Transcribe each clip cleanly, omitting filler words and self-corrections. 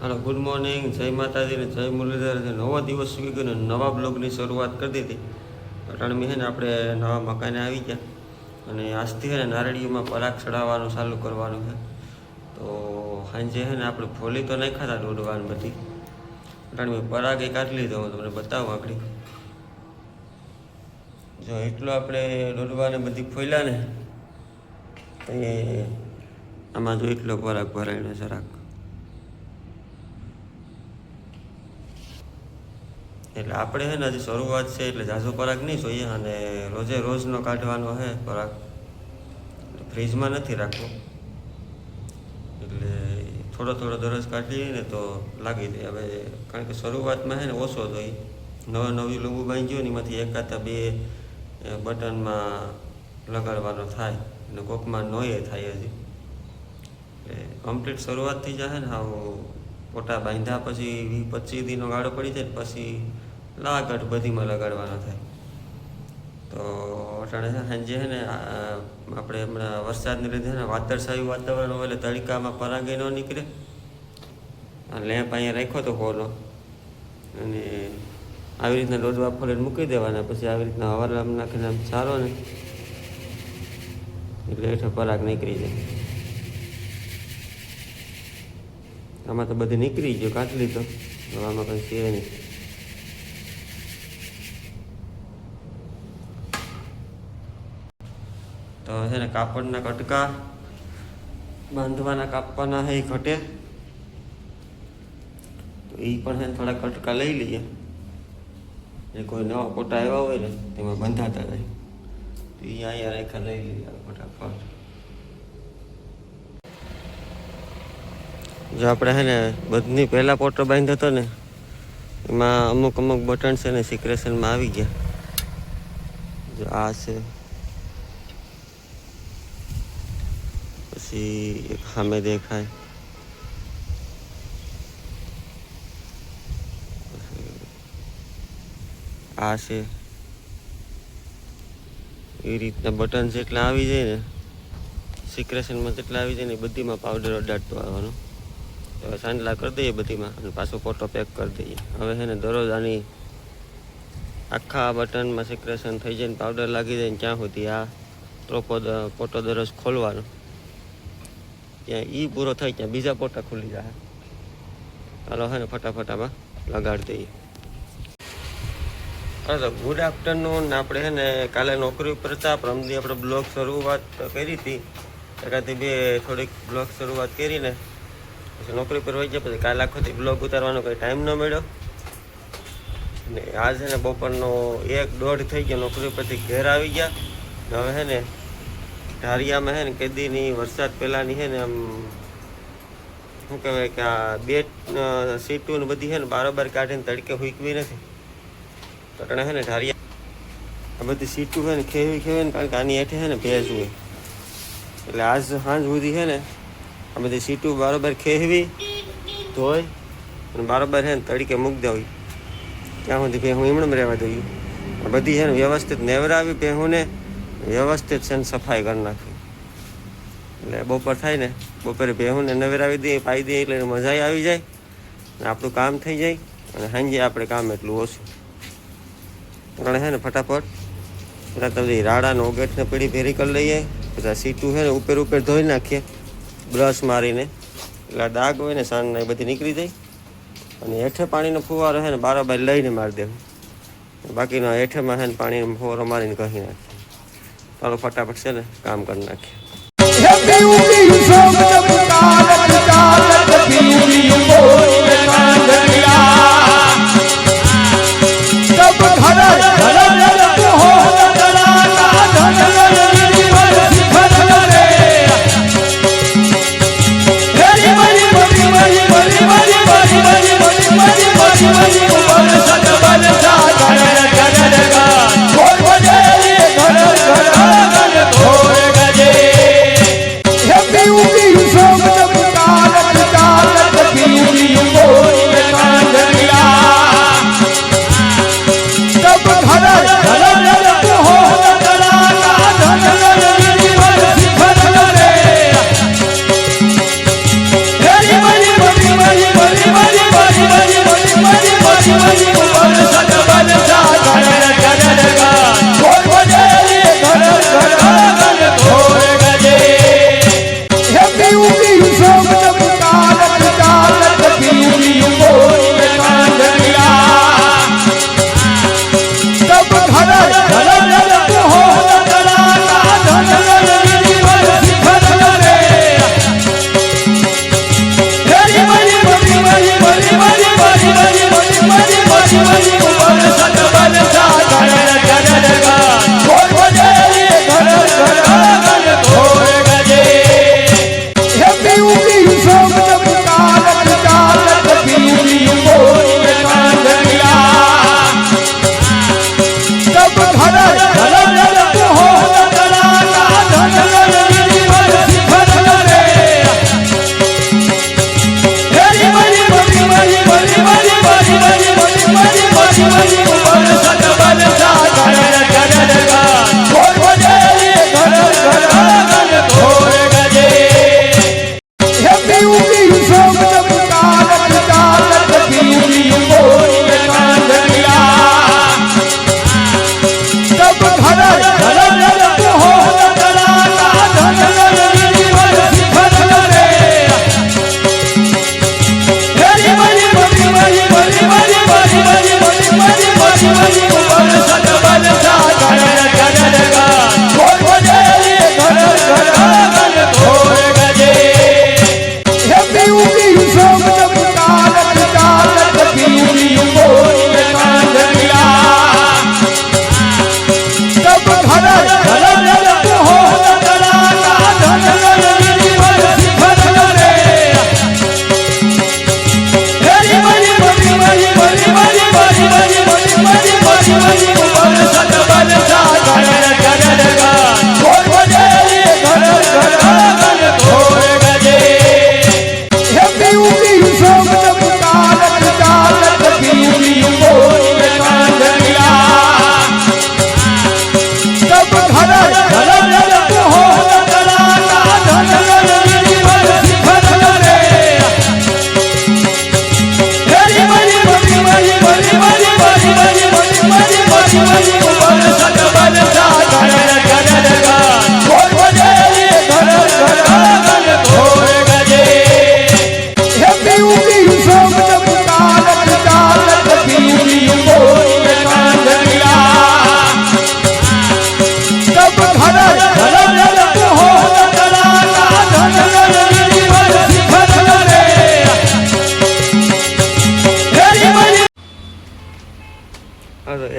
Hello good morning जय माताजी ने जय मुरलीधर नवा दिवस सुई गयो नवा ब्लॉगनी शुरुआत कर दी थी अटाणे में है ने आपणे नवा मकाने आई गया અને આજથી है नारळीओं में पराग चढ़ावવાનું चालू करवानुं है। तो सांजे है ने આપણે ફોલી તો નહીં ખાતા દોડવાન બધી અટાણે મેં પરાગ એક કાઢી લીધો હું તમને બતાવું આકડી જો એટલો આપણે દોડવાને બધી ફોલ્યા ને તો આમાં જો એટલો પરાગ ભરાઈને જરાક એટલે આપણે है ने हजी शुरुआत से એટલે जाजो पराग नहीं જોઈએ અને રોજે રોજનો કાઢવાનો है पराग फ्रीज में नहीं राखવો એટલે थोड़ो थोड़ो दररोज काढीए ने तो लागी जाए। हवे कारण के शुरुआत में है ने ओछो જોઈએ नवा नवी लंबू बांधी गयो ने एमांथी एकादा बे बटन में लगाडवानो थाय અને કોકમાં નોય થાય હજી એટલે કમ્પ્લીટ શરૂઆત થઈ જાય ને હાવ પોટા બાંધ્યા પછી 20-25 દીનો ગાળો પડી જાય પછી લાગટ બધીમાં લગાડવાનો થાય। તો અટાણે સાંજે છે ને આપણે હમણાં વરસાદને લીધે ને વાદળછાયું વાતાવરણ હોય એટલે તડકામાં પરાગે ન નીકળે લેમ્પ અહીંયા રાખ્યો તો હોલો અને આવી રીતના ડોડવા ફોલીને મૂકી દેવાના પછી આવી રીતના હવારમાં નાખીને આમ ચાલો ને એટલે હેઠળ પરાગ નીકળી જાય। આમાં તો બધી નીકળી ગયો કાઢી લીધો આમાં કંઈ છે નહીં। તો છે ને કાપડના કટકા બાંધવાના કાપવાના है ઘટે તો એ પણ છે થોડા કટકા લઈ લઈએ જે કોઈ નવા પોટા આવ્યા હોય ને તેમાં બંધાતા જાય તો એ અહીંયા રેખા લઈ લઈએ ફટાફટ। जो આપણે है ने बधनी पहला पोटो बांध्यो तो ने एमां अमुक अमुक बटन से ने सिक्रेशन में आवी गया जो आ से पछी एक सामे देखाय आ से ए रीतना बटन जेटला आवी जाय ने सिक्रेशन में जेटला आवी जाय ने बधी में पाउडर अडाडतो आवવાનો। तो सांडला कर दीए बधी में पाछो फोटो पैक कर दीए। हवे है ने दररोज आनी आखा बटन में सिक्रेशन थई जाए पाउडर लागी जाए क्या सुधी आ पोटो दररोज खोलवानो त्या ई पूरो थई त्या बीजा पोटा खुली जाए। चालो है ने फटाफट आमां लगाड़ी दईए। तो गुड आफ्टरनून आपणे है ने काले नौकरी पर था परमदी आपणे ब्लॉग शुरुआत करी थी एकादी बे थोड़ी ब्लॉग शुरुआत करी ने नौकरी पर वही गया काल आखो ब्लॉग उतारવાનો कोई टाइम न મળ્યો ने आज है ने बपोरनो 1-1:30 થઈ ગયો नौकरी परथी घर આવી ગયા। હવે है ने ધારિયામાં है ने કેદીની વરસાદ પહેલાની है ने આમ શું કહેવાય કે આ બે સીટો ને બધી है ने બારોબાર કાઢીને તડકે હુકવી નથી તો તણે है ने ધારિયા આ બધી સીટો है ने ખેવી કારણ કે આની હેઠે है ने ભેજ હોય એટલે આજ સાંજ સુધી है ने आ बधी सीटू बराबर खेवी धोई बराबर है तड़के मूक देवी क्या सुधी भेहूँ ईमण में रहवा दई बधी है व्यवस्थित नेवरावी भेहूँ ने व्यवस्थित से सफाई कर नाखी એટલે બપોર થાય ને બપોરે ભેહું ને નવરાવી દઈએ પાઈ દઈએ એટલે મજા આવી જાય અને આપણું કામ થઈ જાય અને સાંજે આપણે કામ એટલું ઓછું કારણ છે ને ફટાફટ પેલા તો રાડાનો ઓગેટને પીડી ભેરી કરી લઈએ બધા સીટું છે ને ઉપર ધોઈ નાખીએ ब्रश मारीने એટલે દાગ હોય ને સાન ને બધી નીકળી જાય અને હેઠે પાણીનો ફુવારો છે ને બારોબાર લઈને મારી દેવું બાકીનો હેઠેમાં છે ને પાણીનો ફુવારો મારીને કહી નાખીએ। ચાલો ફટાફટ છે ને કામ કરી નાખીએ। घर घर घर घर घर घर घर घर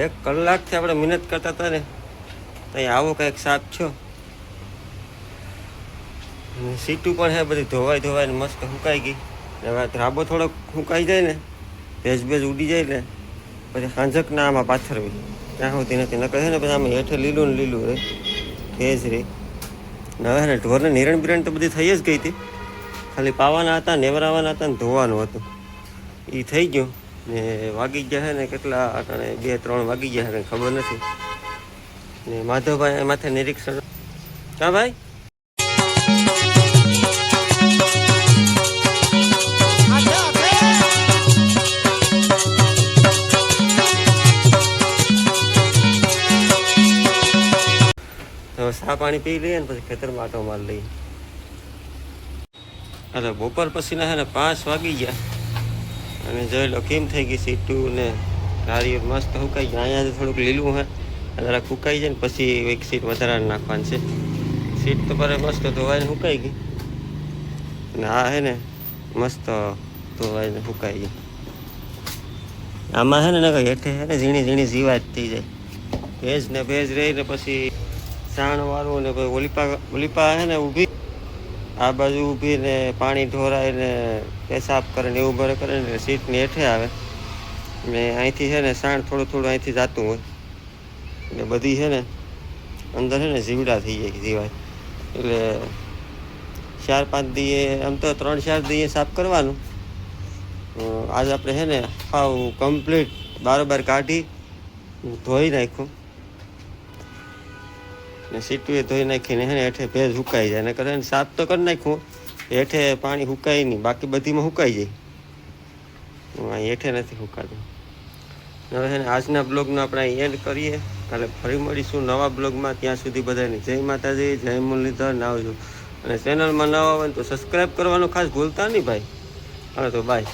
એક કલાકથી આપણે મહેનત કરતા હતા ને ત્યાં આવો કંઈક સાપ છો. સીટું પણ હે બધી ધોવાઈ ને મસ્ત સુકાઈ ગઈ. હવે ધ્રાબો થોડોક સુકાઈ જાય ને ભેજ ઉડી જાય ને પછી હાંજક ના આમાં પાથરવી ત્યાં સુધી નથી ન કહે ને પછી આમાં હેઠે લીલું ને લીલું રે ભેજ રે. ને હવે ને ઢોરને નિરણ બિરણ તો બધી થઈ જ ગઈ હતી, ખાલી પાવાના હતા, નેવરાવાના હતા ને ધોવાનું હતું. એ થઈ ગયું ને વાગી ગયા છે ને કેટલા 2-3 વાગી ગયા છે ખબર નથી. ને માધવભાઈ માથે નિરીક્ષણ. હા ભાઈ તો સા પાણી પી લઈએ ને પછી ખેતરમાં આટો માર લઈએ. અરે બપોર પછીના છે ને 5 વાગી ગયા અને જોઈ લો કેમ થઈ ગઈ સીટું ને નારિયેળ મસ્ત સુકાઈ ગયા. અહીંયા થોડુંક લીલું હે જરાક સુકાઈ જાય ને પછી એક સીટ વધારે નાખવાની છે. સીટ તો પર મસ્ત ધોવાઈને સુકાઈ ગઈ અને આ હે ને મસ્ત ધોવાઈને સુકાઈ ગઈ. આમાં છે ને હેઠે હે ને ઝીણી ઝીણી જીવાત થઈ જાય. ભેજ રહીને પછી સાણવાળું ને પછી ઓલીપા હે ને ઊભી આ બાજુ ઊભી ને પાણી ઢોરાય ને પેશાબ કરે ને એવું ભરે કરે ને સીટની હેઠે આવે ને અહીંથી છે ને સાણ થોડું અહીંથી જતું હોય એટલે બધી છે ને અંદર છે ને જીવડા થઈ જાય જીવાય. એટલે 4-5 દીએ આમ તો 3-4 દીએ સાફ કરવાનું. આજ આપણે છે ને હાવ કમ્પ્લીટ બારોબાર કાઢી ધોઈ નાખ્યું ને સીટુએ ધોઈ નાખીને છે ને હેઠે ભેજ સુકાઈ જાય. ને કરે સાફ તો કરી નાખ્યું, હેઠે પાણી સુકાય નહીં, બાકી બધીમાં સુકાઈ જાય. અહીં હેઠે નથી સુકાતું. હવે છે ને આજના બ્લોગનો આપણે અહીં એન્ડ કરીએ. કાલે ફરી મળીશું નવા બ્લોગમાં. ત્યાં સુધી બધાને જય માતાજી, જય મુરલીધર, આવજો. અને ચેનલમાં નવા હોય તો સબસ્ક્રાઈબ કરવાનું ખાસ ભૂલતા નહીં ભાઈ. હાલો તો બાય.